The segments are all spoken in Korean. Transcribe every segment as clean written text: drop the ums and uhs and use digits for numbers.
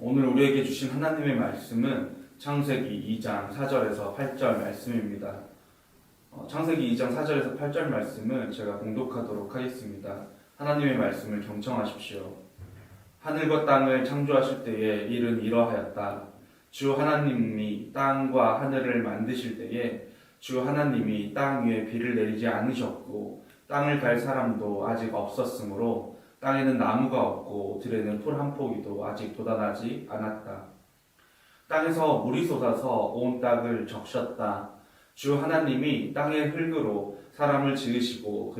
오늘 우리에게 주신 하나님의 말씀은 창세기 2장 4절에서 8절 말씀입니다. 창세기 2장 4절에서 8절 말씀을 제가 봉독하도록 하겠습니다. 하나님의 말씀을 경청하십시오. 하늘과 땅을 창조하실 때에 일은 이러하였다. 주 하나님이 땅과 하늘을 만드실 때에 주 하나님이 땅 위에 비를 내리지 않으셨고 땅을 갈 사람도 아직 없었으므로 땅에는 나무가 없고 들에는 풀 한 포기도 아직 돋아나지 않았다. 땅에서 물이 솟아서 온 땅을 적셨다. 주 하나님이 땅의 흙으로 사람을 지으시고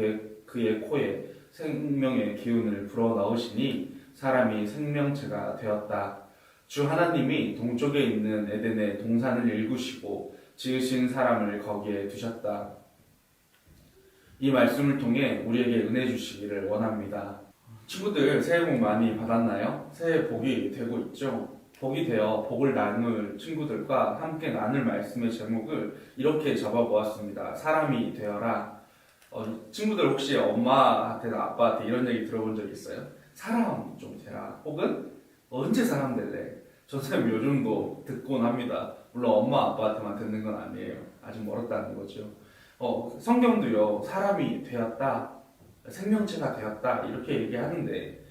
그의 코에 생명의 기운을 불어넣으시니 사람이 생명체가 되었다. 주 하나님이 동쪽에 있는 에덴의 동산을 일구시고 지으신 사람을 거기에 두셨다. 이 말씀을 통해 우리에게 은혜 주시기를 원합니다. 친구들 새해 복 많이 받았나요? 새해 복이 되고 있죠? 복이 되어 복을 나눌 친구들과 함께 나눌 말씀의 제목을 이렇게 잡아보았습니다. 사람이 되어라. 친구들 혹시 엄마한테나 아빠한테 이런 얘기 들어본 적 있어요? 사람 좀 되라. 혹은 언제 사람 될래? 저 선생님 요즘도 듣곤 합니다. 물론 엄마 아빠한테만 듣는 건 아니에요. 아직 멀었다는 거죠. 성경도요, 사람이 되었다, 생명체가 되었다 이렇게 얘기하는데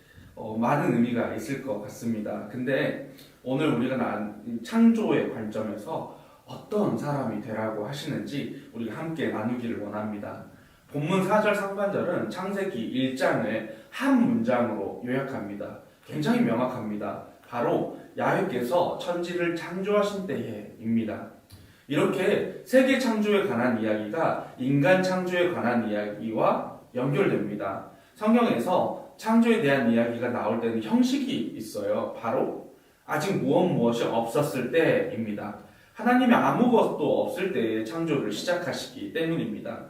많은 의미가 있을 것 같습니다. 근데 오늘 우리가 창조의 관점에서 어떤 사람이 되라고 하시는지 우리가 함께 나누기를 원합니다. 본문 4절 상반절은 창세기 1장을 한 문장으로 요약합니다. 굉장히 명확합니다. 바로 야훼께서 천지를 창조하신 때에입니다. 이렇게 세계 창조에 관한 이야기가 인간 창조에 관한 이야기와 연결됩니다. 성경에서 창조에 대한 이야기가 나올 때는 형식이 있어요. 바로 아직 무엇이 없었을 때입니다. 하나님이 아무것도 없을 때에 창조를 시작하시기 때문입니다.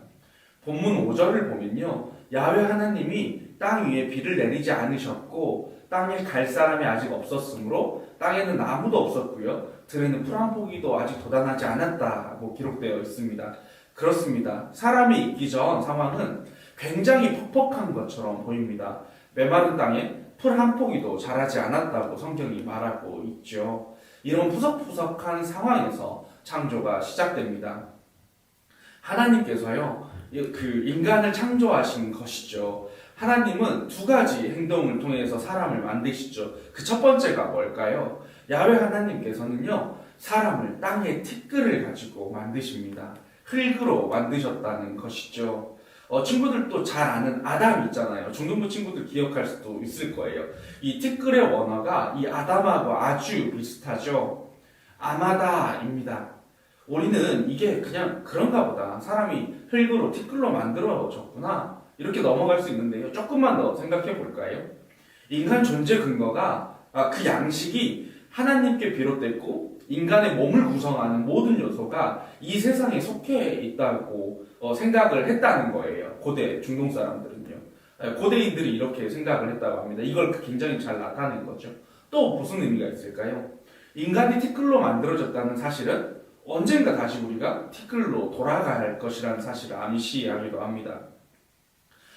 본문 5절을 보면요, 야훼 하나님이 땅 위에 비를 내리지 않으셨고 땅에 갈 사람이 아직 없었으므로 땅에는 나무도 없었고요, 들에는 풀 한 포기도 아직 돋아나지 않았다고 기록되어 있습니다. 그렇습니다. 사람이 있기 전 상황은 굉장히 퍽퍽한 것처럼 보입니다. 메마른 땅에 풀 한 포기도 자라지 않았다고 성경이 말하고 있죠. 이런 푸석푸석한 상황에서 창조가 시작됩니다. 하나님께서요, 그 인간을 창조하신 것이죠. 하나님은 두 가지 행동을 통해서 사람을 만드시죠. 그 첫 번째가 뭘까요? 야훼 하나님께서는요, 사람을 땅의 티끌을 가지고 만드십니다. 흙으로 만드셨다는 것이죠. 친구들도 잘 아는 아담 있잖아요. 중등부 친구들 기억할 수도 있을 거예요. 이 티끌의 원어가 이 아담하고 아주 비슷하죠. 아마다입니다. 우리는 이게 그냥 그런가 보다, 사람이 흙으로 티끌로 만들어졌구나 이렇게 넘어갈 수 있는데요, 조금만 더 생각해 볼까요? 인간 존재 근거가 그 양식이 하나님께 비롯됐고 인간의 몸을 구성하는 모든 요소가 이 세상에 속해 있다고 생각을 했다는 거예요. 고대 중동 사람들은요. 고대인들이 이렇게 생각을 했다고 합니다. 이걸 굉장히 잘 나타낸 거죠. 또 무슨 의미가 있을까요? 인간이 티끌로 만들어졌다는 사실은 언젠가 다시 우리가 티끌로 돌아갈 것이라는 사실을 암시하기도 합니다.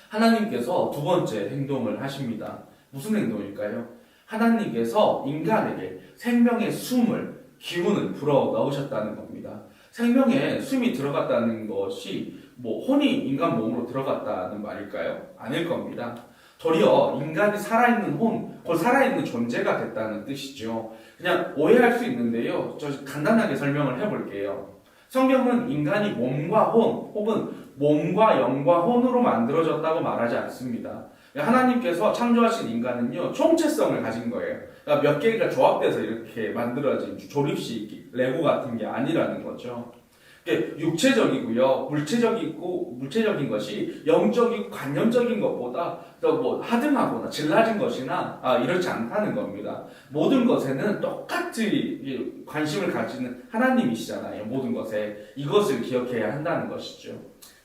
하나님께서 두 번째 행동을 하십니다. 무슨 행동일까요? 하나님께서 인간에게 생명의 숨을, 기운을 불어 넣으셨다는 겁니다. 생명의 숨이 들어갔다는 것이 혼이 인간 몸으로 들어갔다는 말일까요? 아닐 겁니다. 도리어 인간이 살아있는 곧 살아있는 존재가 됐다는 뜻이죠. 그냥 오해할 수 있는데요. 저 간단하게 설명을 해볼게요. 성경은 인간이 몸과 혼 혹은 몸과 영과 혼으로 만들어졌다고 말하지 않습니다. 하나님께서 창조하신 인간은요, 총체성을 가진 거예요. 그러니까 몇 개가 조합돼서 이렇게 만들어진 조립식 레고 같은 게 아니라는 거죠. 육체적이고요, 물체적인 것이 영적이고 관념적인 것보다 더 하등하거나 질라진 것이나 이렇지 않다는 겁니다. 모든 것에는 똑같이 관심을 가지는 하나님이시잖아요. 모든 것에 이것을 기억해야 한다는 것이죠.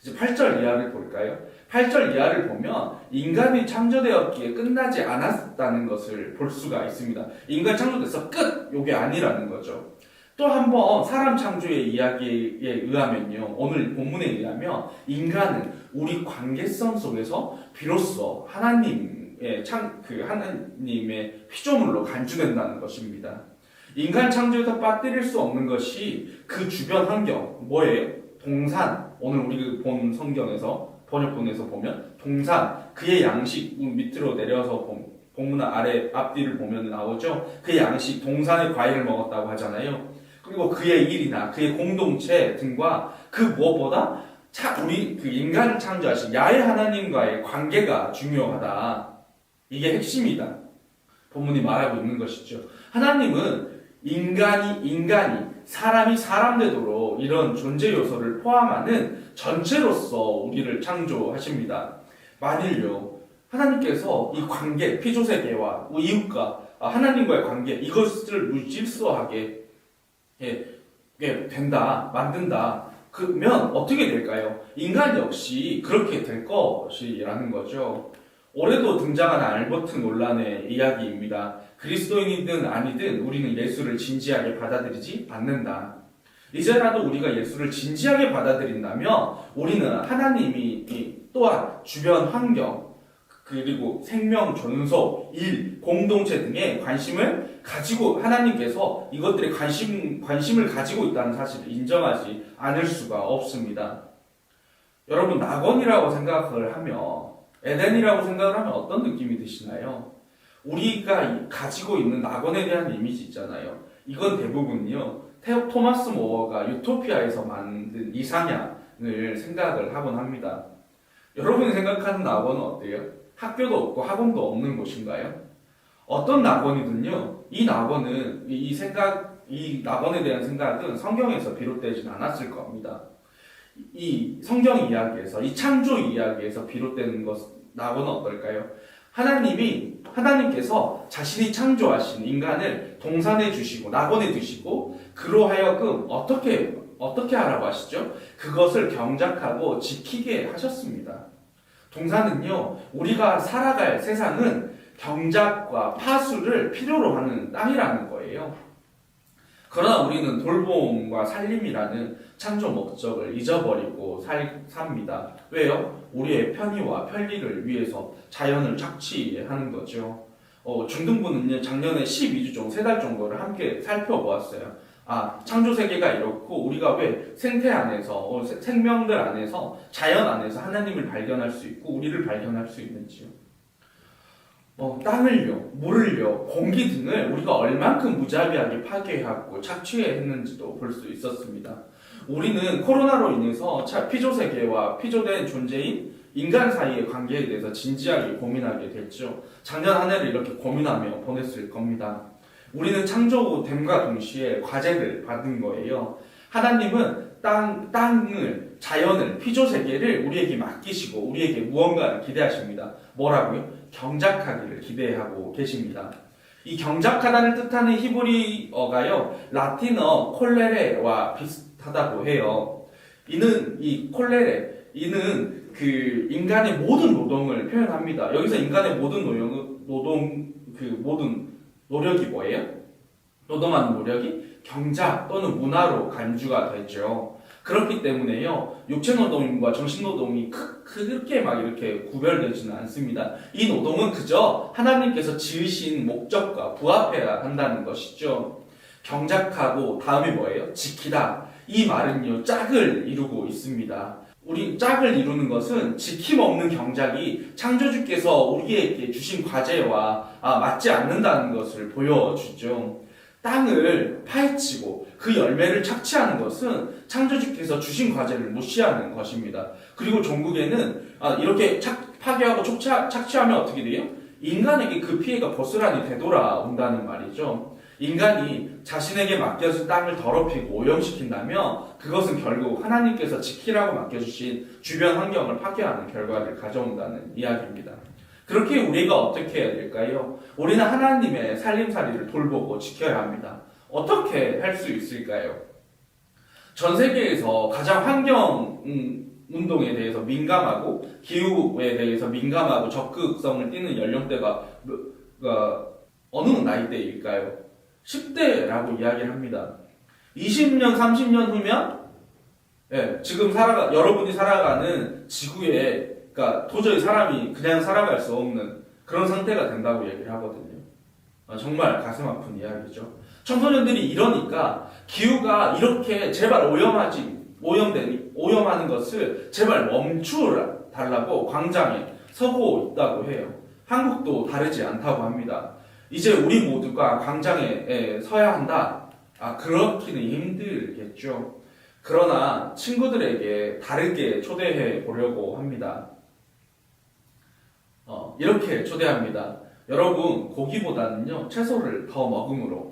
이제 8절 이하를 볼까요? 8절 이하를 보면 인간이 창조되었기에 끝나지 않았다는 것을 볼 수가 있습니다. 인간 창조돼서 끝! 이게 아니라는 거죠. 또 한 번 사람 창조의 이야기에 의하면요, 오늘 본문에 의하면 인간은 우리 관계성 속에서 비로소 하나님의 피조물로 간주된다는 것입니다. 인간 창조에서 빠뜨릴 수 없는 것이 그 주변 환경, 뭐예요? 동산. 오늘 우리 본 성경에서 번역본에서 보면 동산, 그의 양식, 밑으로 내려서 본문 아래 앞뒤를 보면 나오죠. 그의 양식, 동산의 과일을 먹었다고 하잖아요. 그리고 그의 일이나 그의 공동체 등과 그 무엇보다 우리 그 인간을 창조하신 야훼 하나님과의 관계가 중요하다. 이게 핵심이다. 본문이 말하고 있는 것이죠. 하나님은 인간이 사람이 사람 되도록 이런 존재 요소를 포함하는 전체로서 우리를 창조하십니다. 만일요, 하나님께서 이 관계, 피조세계와 이웃과 하나님과의 관계, 이것을 무질서하게 된다, 만든다. 그러면 어떻게 될까요? 인간 역시 그렇게 될 것이라는 거죠. 올해도 등장한 알버트 논란의 이야기입니다. 그리스도인이든 아니든 우리는 예수를 진지하게 받아들이지 않는다. 이제라도 우리가 예수를 진지하게 받아들인다면 우리는 하나님이 또한 주변 환경, 그리고 생명, 존속, 일, 공동체 등에 관심을 가지고 하나님께서 이것들에 관심을 가지고 있다는 사실을 인정하지 않을 수가 없습니다. 여러분, 낙원이라고 생각을 하면, 에덴이라고 생각을 하면 어떤 느낌이 드시나요? 우리가 가지고 있는 낙원에 대한 이미지 있잖아요. 이건 대부분요, 토마스 모어가 유토피아에서 만든 이상향을 생각을 하곤 합니다. 여러분이 생각하는 낙원은 어때요? 학교도 없고 학원도 없는 곳인가요? 어떤 낙원이든요, 이 낙원에 대한 생각은 성경에서 비롯되진 않았을 겁니다. 이 성경 이야기에서, 이 창조 이야기에서 비롯되는 낙원은 어떨까요? 하나님께서 자신이 창조하신 인간을 동산에 주시고 낙원에 두시고 그로 하여금 어떻게 하라고 하시죠? 그것을 경작하고 지키게 하셨습니다. 동산은요, 우리가 살아갈 세상은 경작과 파수를 필요로 하는 땅이라는 거예요. 그러나 우리는 돌봄과 살림이라는 창조 목적을 잊어버리고 삽니다. 왜요? 우리의 편의와 편리를 위해서 자연을 착취하는 거죠. 중등부는요, 작년에 12주 3달 정도를 함께 살펴보았어요. 창조 세계가 이렇고 우리가 왜 생태 안에서, 생명들 안에서, 자연 안에서 하나님을 발견할 수 있고 우리를 발견할 수 있는지요. 땅을요, 물을요, 공기 등을 우리가 얼만큼 무자비하게 파괴하고 착취했는지도 볼 수 있었습니다. 우리는 코로나로 인해서 피조세계와 피조된 존재인 인간 사이의 관계에 대해서 진지하게 고민하게 됐죠. 작년 한 해를 이렇게 고민하며 보냈을 겁니다. 우리는 창조됨과 동시에 과제를 받은 거예요. 하나님은 땅을, 자연을, 피조세계를 우리에게 맡기시고 우리에게 무언가를 기대하십니다. 뭐라고요? 경작하기를 기대하고 계십니다. 이 경작하다를 뜻하는 히브리어가요, 라틴어 콜레레와 비슷하다고 해요. 이는 그 인간의 모든 노동을 표현합니다. 여기서 인간의 모든 모든 노력이 뭐예요? 노동하는 노력이 경작 또는 문화로 간주가 되죠. 그렇기 때문에요, 육체 노동과 정신 노동이 그렇게 막 이렇게 구별되지는 않습니다. 이 노동은 그저 하나님께서 지으신 목적과 부합해야 한다는 것이죠. 경작하고 다음에 뭐예요? 지키다. 이 말은요, 짝을 이루고 있습니다. 우리 짝을 이루는 것은 지킴 없는 경작이 창조주께서 우리에게 주신 과제와 맞지 않는다는 것을 보여주죠. 땅을 파헤치고 그 열매를 착취하는 것은 창조주께서 주신 과제를 무시하는 것입니다. 그리고 종국에는 이렇게 파괴하고 착취하면 어떻게 돼요? 인간에게 그 피해가 고스란히 되돌아온다는 말이죠. 인간이 자신에게 맡겨진 땅을 더럽히고 오염시킨다면 그것은 결국 하나님께서 지키라고 맡겨주신 주변 환경을 파괴하는 결과를 가져온다는 이야기입니다. 그렇게 우리가 어떻게 해야 될까요? 우리는 하나님의 살림살이를 돌보고 지켜야 합니다. 어떻게 할 수 있을까요? 전 세계에서 가장 환경 운동에 대해서 민감하고 기후에 대해서 민감하고 적극성을 띠는 연령대가 어느 나이대일까요? 10대라고 이야기를 합니다. 20년, 30년 후면 지금 여러분이 살아가는 지구에 도저히 사람이 그냥 살아갈 수 없는 그런 상태가 된다고 얘기를 하거든요. 정말 가슴 아픈 이야기죠. 청소년들이 이러니까 기후가 이렇게 제발 오염하는 것을 제발 멈추달라고 광장에 서고 있다고 해요. 한국도 다르지 않다고 합니다. 이제 우리 모두가 광장에 서야 한다. 그렇기는 힘들겠죠. 그러나 친구들에게 다르게 초대해 보려고 합니다. 이렇게 초대합니다. 여러분, 고기보다는요, 채소를 더 먹음으로,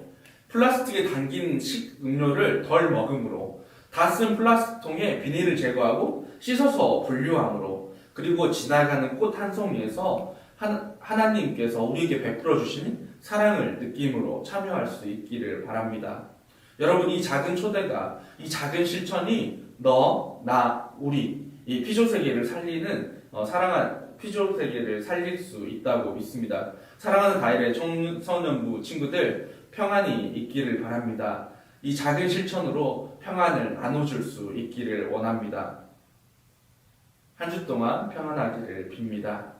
플라스틱에 담긴 식음료를 덜 먹음으로, 다 쓴 플라스틱통에 비닐을 제거하고 씻어서 분류함으로, 그리고 지나가는 꽃 한 송이에서 하나님께서 우리에게 베풀어 주시는 사랑을 느낌으로 참여할 수 있기를 바랍니다. 여러분, 이 작은 초대가, 이 작은 실천이 너, 나, 우리 이 피조세계를 살리는 피조세계를 살릴 수 있다고 믿습니다. 사랑하는 다일의 청소년부 친구들, 평안이 있기를 바랍니다. 이 작은 실천으로 평안을 나눠줄 수 있기를 원합니다. 한 주 동안 평안하기를 빕니다.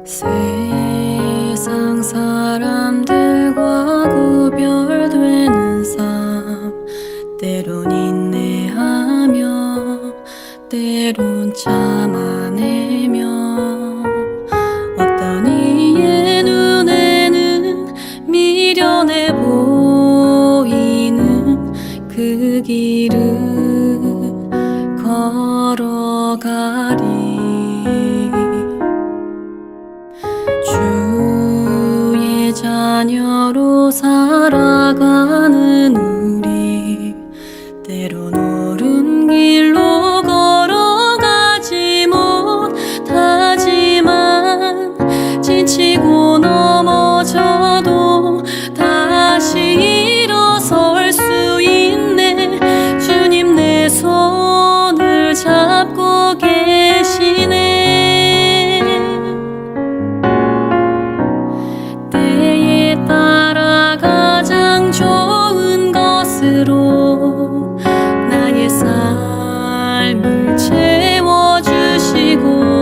세상 사람들과 구별되는 삶, 때론 인내하며 때론 참아내며, 어떤 이의 눈에는 미련해 보이는 그 길을 걸어가리. 주의 자녀로 살아가는 우리, 때론 옳은 길로 걸어가지 못하지만 지치고 넘어져도 다시 일어설 수 있네. 주님 내 손을 잡고 계시네. 때에 따라 가장 좋은 것으로 나의 삶을 채워주시고